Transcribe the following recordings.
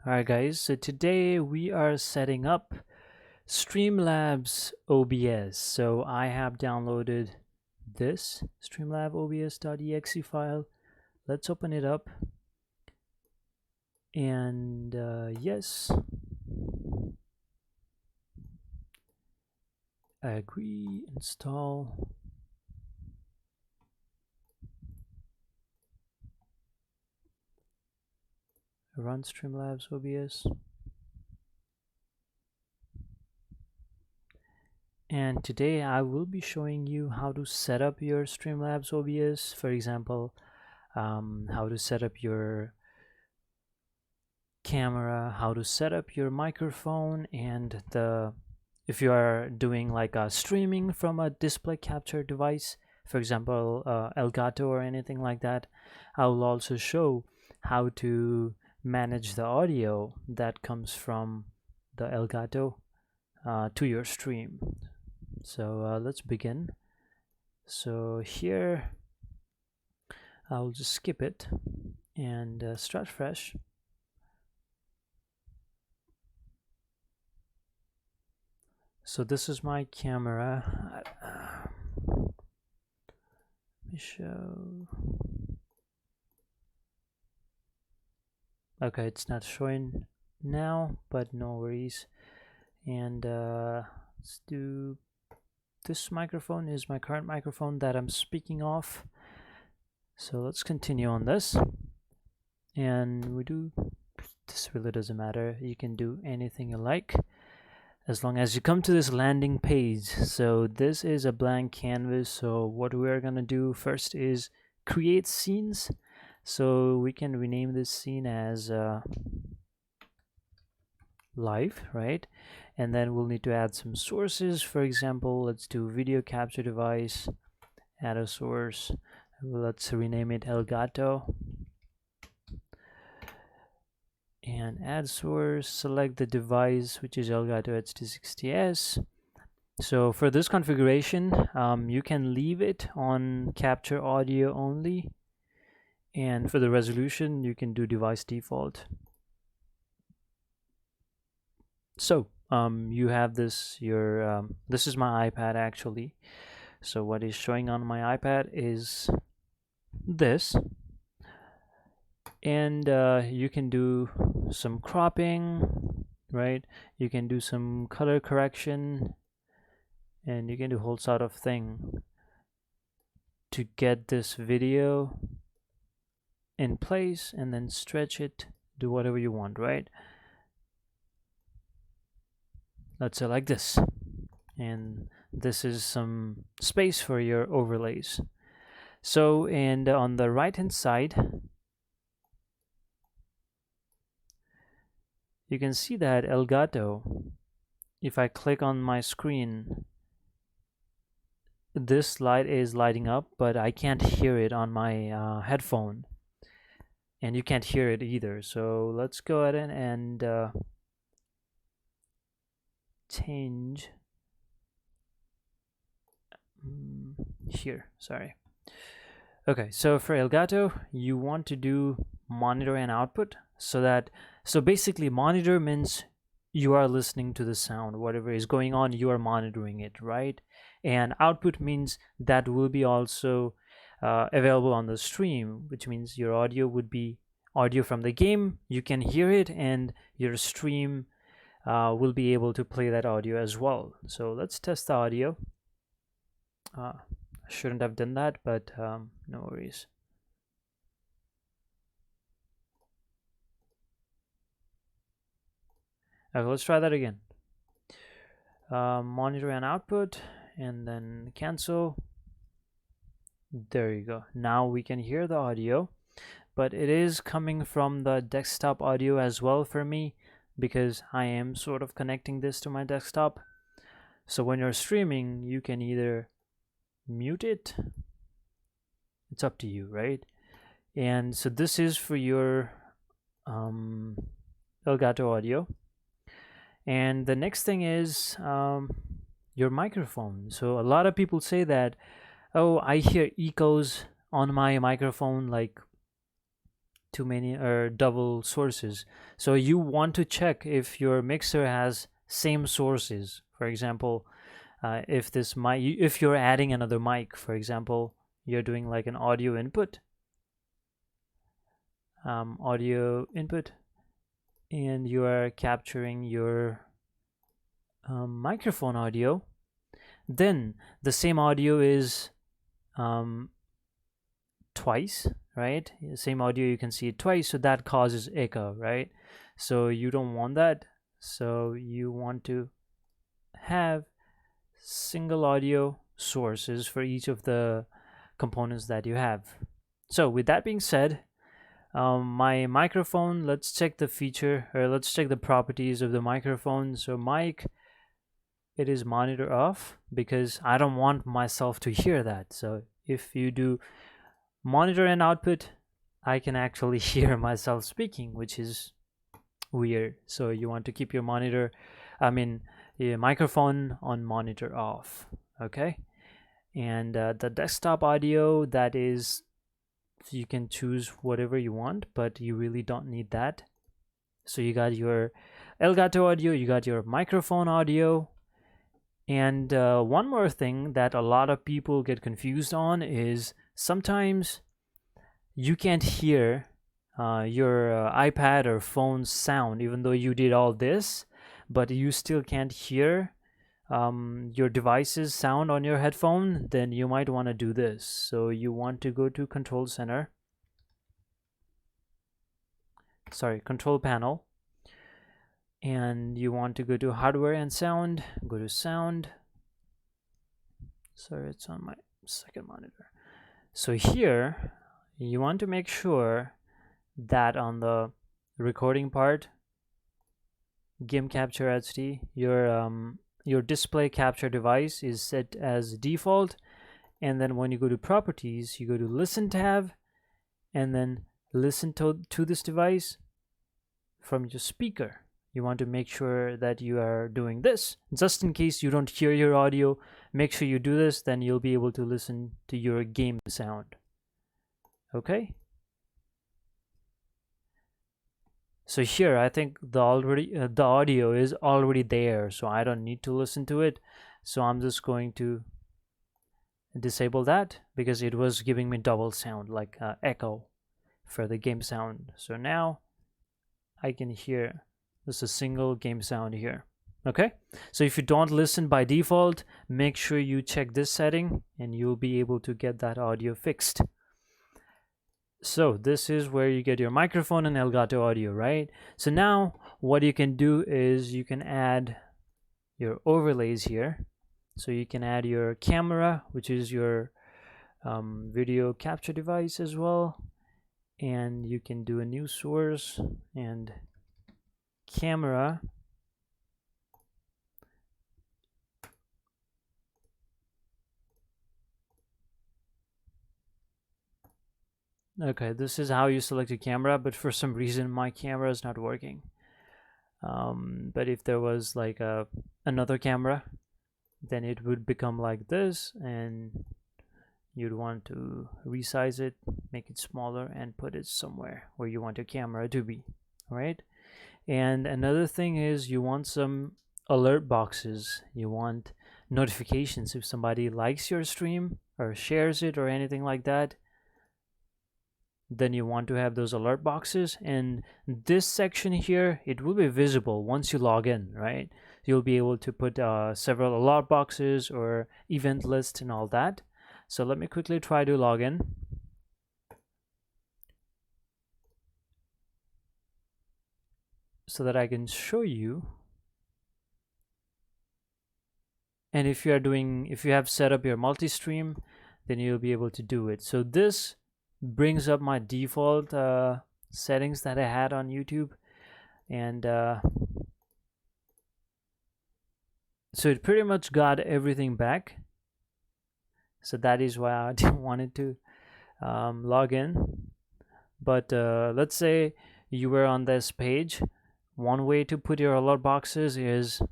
Alright guys, so today we are setting up Streamlabs OBS. So I have downloaded this Streamlabs OBS.exe file. Let's open it up. And yes, I agree, install. Run Streamlabs OBS. And today I will be showing you how to set up your Streamlabs OBS. For example, how to set up your camera, how to set up your microphone, and if you are doing like a streaming from a display capture device, for example Elgato or anything like that. I will also show how to manage the audio that comes from the Elgato to your stream. So let's begin. So here I'll just skip it and start fresh. So this is my camera. Let me show. Okay, it's not showing now, but no worries. And let's do this. Microphone is my current microphone that I'm speaking off. So let's continue on this. And we do this. Really doesn't matter. You can do anything you like, as long as you come to this landing page. So this is a blank canvas. So what we're gonna do first is create scenes. So we can rename this scene as live, right? And then we'll need to add some sources. For example, let's do video capture device, add a source. Let's rename it Elgato. And add source, select the device, which is Elgato HD60S. So for this configuration, you can leave it on capture audio only, and for the resolution you can do device default. So you have this, this is my iPad actually. So what is showing on my iPad is this, and you can do some cropping, right? You can do some color correction, and you can do a whole sort of thing to get this video in place, and then stretch it, do whatever you want, right? Let's say like this, and this is some space for your overlays. So, and on the right hand side you can see that Elgato, if I click on my screen, this light is lighting up, but I can't hear it on my headphone, and you can't hear it either. So let's go ahead and change here, sorry. Okay, so for Elgato you want to do monitor and output, so basically monitor means you are listening to the sound, whatever is going on, you are monitoring it, right? And output means that will be also available on the stream, which means your audio would be audio from the game, you can hear it, and your stream will be able to play that audio as well. So let's test the audio. I shouldn't have done that, but no worries. Okay, let's try that again. Monitor and output, and then cancel. There you go. Now we can hear the audio, but it is coming from the desktop audio as well for me, because I am sort of connecting this to my desktop. So when you're streaming, you can either mute it, it's up to you, right? And so this is for your Elgato audio. And the next thing is your microphone. So a lot of people say that, oh, I hear echoes on my microphone, like too many or double sources. So you want to check if your mixer has same sources. For example, if this mic, if you're adding another mic, for example, you're doing like an audio input, and you are capturing your microphone audio, then the same audio is twice, right? Same audio, you can see it twice, so that causes echo, right? So you don't want that. So you want to have single audio sources for each of the components that you have. So with that being said, my microphone, let's check the feature, or let's check the properties of the microphone. So mic, it is monitor off because I don't want myself to hear that. So if you do monitor and output, I can actually hear myself speaking, which is weird. So you want to keep your your microphone on monitor off. Okay. And the desktop audio, that is, you can choose whatever you want, but you really don't need that. So you got your Elgato audio, you got your microphone audio. And one more thing that a lot of people get confused on is sometimes you can't hear your iPad or phone sound, even though you did all this, but you still can't hear your device's sound on your headphone. Then you might want to do this. So you want to go to control panel, and you want to go to hardware and sound, go to sound. Sorry, it's on my second monitor. So here you want to make sure that on the recording part, game capture HD, your display capture device is set as default. And then when you go to properties, you go to listen tab, and then listen to this device from your speaker. You want to make sure that you are doing this. Just in case you don't hear your audio, make sure you do this, then you'll be able to listen to your game sound. Okay? So here, I think the audio is already there, so I don't need to listen to it. So I'm just going to disable that because it was giving me double sound, like echo for the game sound. So now I can hear just a single game sound here. Okay, so if you don't listen by default, make sure you check this setting and you'll be able to get that audio fixed. So this is where you get your microphone and Elgato audio, right? So now what you can do is you can add your overlays here. So you can add your camera, which is your video capture device as well. And you can do a new source and camera. Okay, this is how you select a camera, but for some reason my camera is not working. But if there was like another camera, then it would become like this, and you'd want to resize it, make it smaller, and put it somewhere where you want your camera to be, right? And another thing is you want some alert boxes. You want notifications if somebody likes your stream or shares it or anything like that. Then you want to have those alert boxes, and this section here, it will be visible once you log in, right? You'll be able to put several alert boxes or event list and all that. So let me quickly try to log in. So that I can show you. And if you have set up your multi-stream, then you'll be able to do it. So this brings up my default settings that I had on YouTube, and so it pretty much got everything back. So that is why I didn't want it to log in. But let's say you were on this page. One way to put your alert boxes is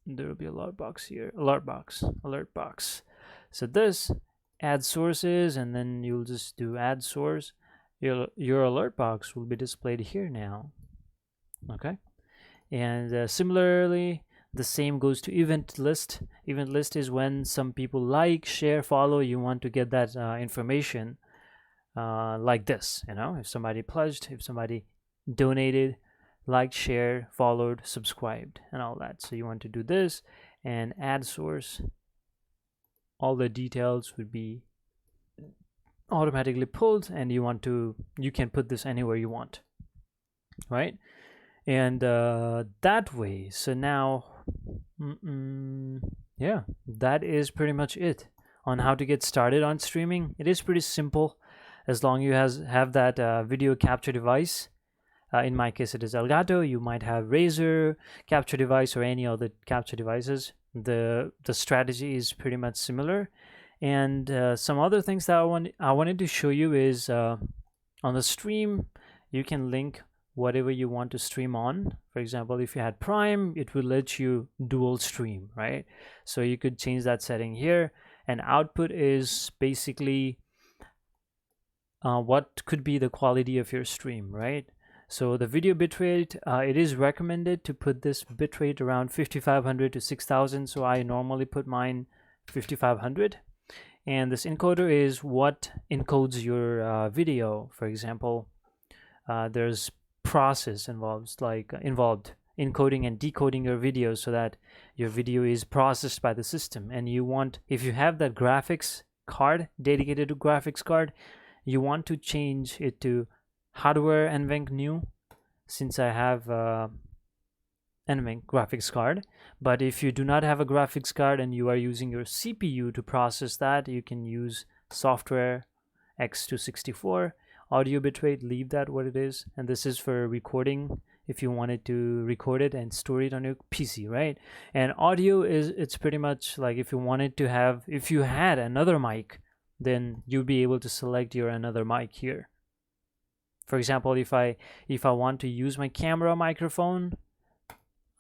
there will be a alert box here, alert box. So this add sources, and then you'll just do add source. Your alert box will be displayed here now. Okay, and similarly, the same goes to event list. Event list is when some people like, share, follow. You want to get that information like this. You know, if somebody pledged, if somebody donated, liked, shared, followed, subscribed, and all that. So you want to do this and add source. All the details would be automatically pulled, and you can put this anywhere you want, right? And that way, so now yeah, that is pretty much it on how to get started on streaming. It is pretty simple as long as you have that video capture device. In my case, it is Elgato. You might have Razer capture device or any other capture devices. The strategy is pretty much similar. And some other things that I wanted to show you is on the stream, you can link whatever you want to stream on. For example, if you had Prime, it will let you dual stream, right? So you could change that setting here. And output is basically what could be the quality of your stream, right? So the video bitrate, it is recommended to put this bitrate around 5500 to 6000. So I normally put mine 5500. And this encoder is what encodes your video. For example, there's process involved encoding and decoding your video so that your video is processed by the system. And you want, if you have that graphics card dedicated to graphics card, you want to change it to hardware NVENC new, since I have NVENC graphics card. But if you do not have a graphics card and you are using your CPU to process that, you can use software X264. Audio bitrate, leave that what it is. And this is for recording, if you wanted to record it and store it on your PC, right? And audio it's pretty much like if you had another mic, then you'll be able to select your another mic here. For example, if I want to use my camera microphone,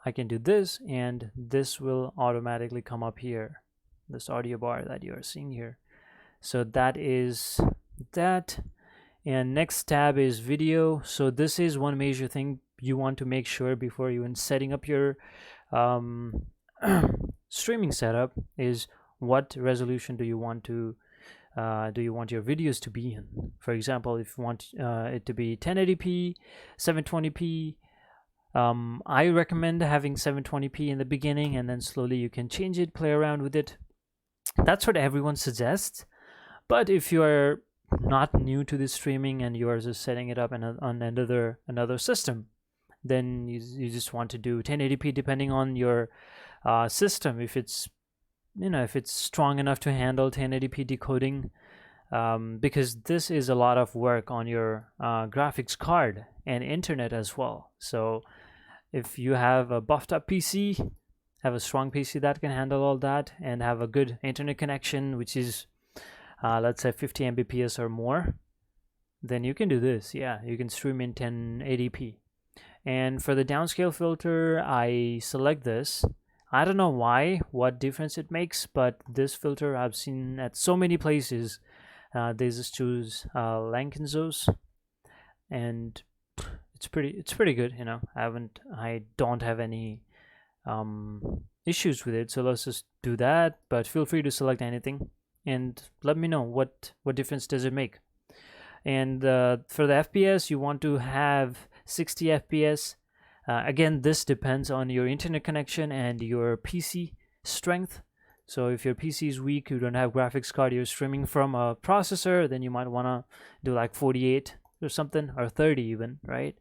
I can do this, and this will automatically come up here, this audio bar that you are seeing here. So that is that. And next tab is video. So this is one major thing you want to make sure before even setting up your streaming setup is what resolution do you want your videos to be in. For example, if you want it to be 1080p, 720p, I recommend having 720p in the beginning, and then slowly you can change it, play around with it. That's what everyone suggests. But if you are not new to this streaming and you are just setting it up on another system, then you just want to do 1080p depending on your system. If it's strong enough to handle 1080p decoding, because this is a lot of work on your graphics card and internet as well. So if you have a buffed up PC, have a strong PC that can handle all that, and have a good internet connection, which is let's say 50 Mbps or more, then you can do this. Yeah, you can stream in 1080p. And for the downscale filter, I select this. I don't know what difference it makes, but this filter I've seen at so many places. They just choose Lankenzo's, and it's pretty good. You know, I don't have any issues with it. So let's just do that. But feel free to select anything and let me know what difference does it make. And for the FPS, you want to have 60 FPS. Again, this depends on your internet connection and your PC strength. So if your PC is weak, you don't have graphics card, you're streaming from a processor, then you might want to do like 48 or something, or 30 even, right?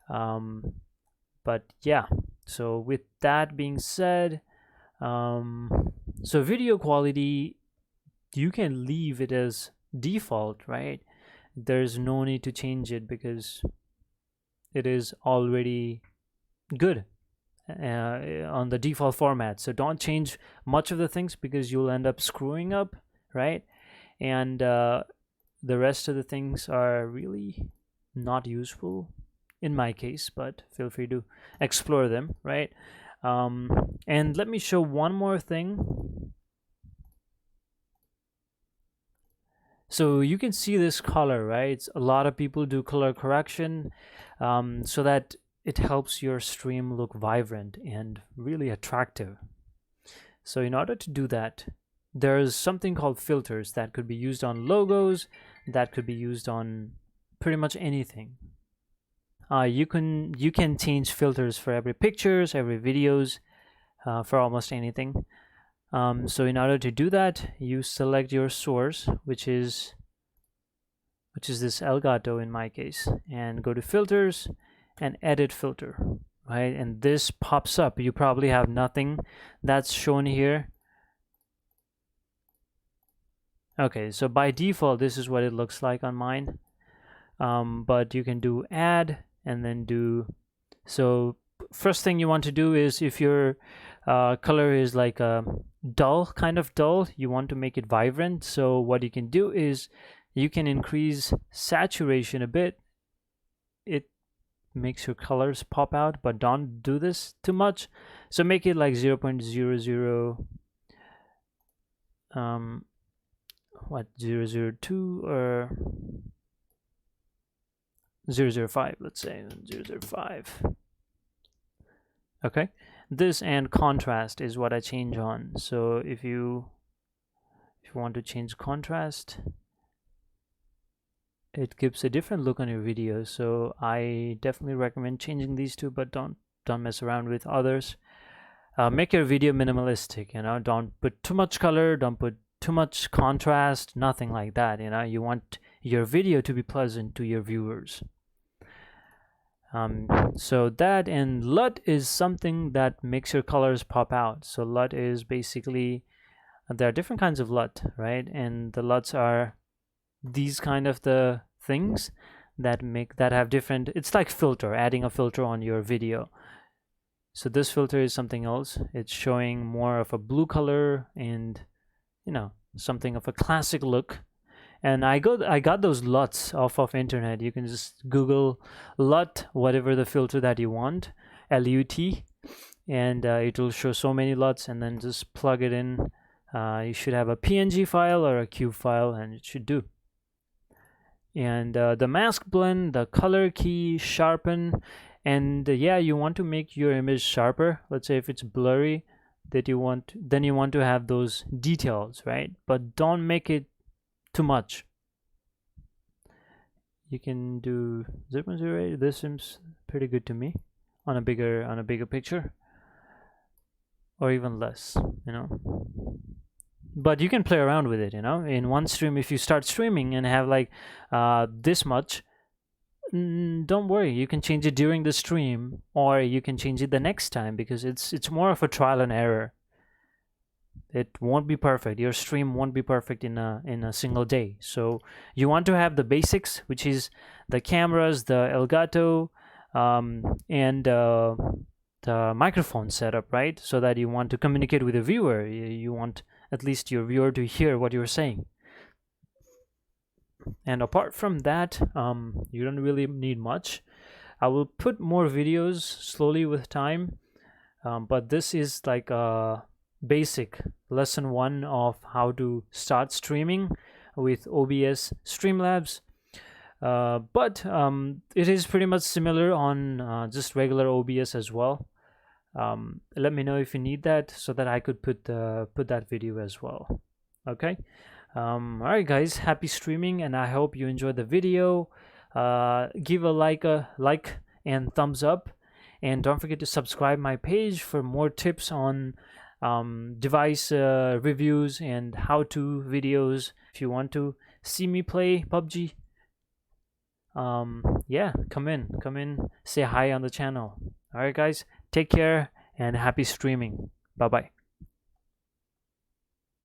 But yeah, so with that being said, so video quality, you can leave it as default, right? There's no need to change it because it is already good on the default format. So don't change much of the things because you'll end up screwing up, right? And the rest of the things are really not useful in my case, but feel free to explore them, right? And let me show one more thing. So you can see this color, right? A lot of people do color correction so that it helps your stream look vibrant and really attractive. So in order to do that, there's something called filters that could be used on logos, that could be used on pretty much anything. You can change filters for every pictures, every videos, for almost anything. So in order to do that, you select your source, which is this Elgato in my case, and go to filters and edit filter, right? And this pops up. You probably have nothing that's shown here. Okay, so by default, this is what it looks like on mine. But you can do add and then do, so first thing you want to do is, if your color is like a dull, kind of dull, you want to make it vibrant. So what you can do is you can increase saturation a bit. It makes your colors pop out, but don't do this too much. So make it like 0.00 002 or 0.05, let's say 0.05. Okay, this and contrast is what I change on. So if you want to change contrast, it gives a different look on your video. So I definitely recommend changing these two, but don't mess around with others. Make your video minimalistic, you know, don't put too much color, don't put too much contrast, nothing like that. You know, you want your video to be pleasant to your viewers. So that, and LUT is something that makes your colors pop out. So LUT is basically, there are different kinds of LUT, right? And the LUTs are these kind of the things that have different, it's like filter, adding a filter on your video. So this filter is something else. It's showing more of a blue color and, you know, something of a classic look. And I got those LUTs off of internet. You can just Google LUT, whatever the filter that you want, LUT, and it will show so many LUTs, and then just plug it in. You should have a PNG file or a cube file, and it should do. And the mask blend, the color key, sharpen, and yeah, you want to make your image sharper. Let's say if it's blurry, then you want to have those details, right? But don't make it too much. You can do 0.08. This seems pretty good to me on a bigger picture, or even less, you know. But you can play around with it, you know. In one stream, if you start streaming and have like this much, don't worry, you can change it during the stream, or you can change it the next time, because it's more of a trial and error. It won't be perfect. Your stream won't be perfect in a single day. So you want to have the basics, which is the cameras, the Elgato, and the microphone setup, right? So that you want to communicate with the viewer. You want at least your viewer to hear what you're saying. And apart from that, you don't really need much. I will put more videos slowly with time, but this is like a basic lesson 1 of how to start streaming with OBS Streamlabs. But it is pretty much similar on just regular OBS as well. Let me know if you need that, so that I could put that video as well. Okay. All right, guys, happy streaming, and I hope you enjoyed the video. Give a like and thumbs up, and don't forget to subscribe my page for more tips on device reviews and how-to videos. If you want to see me play PUBG, yeah, come in, say hi on the channel. All right, guys, take care and happy streaming. Bye bye.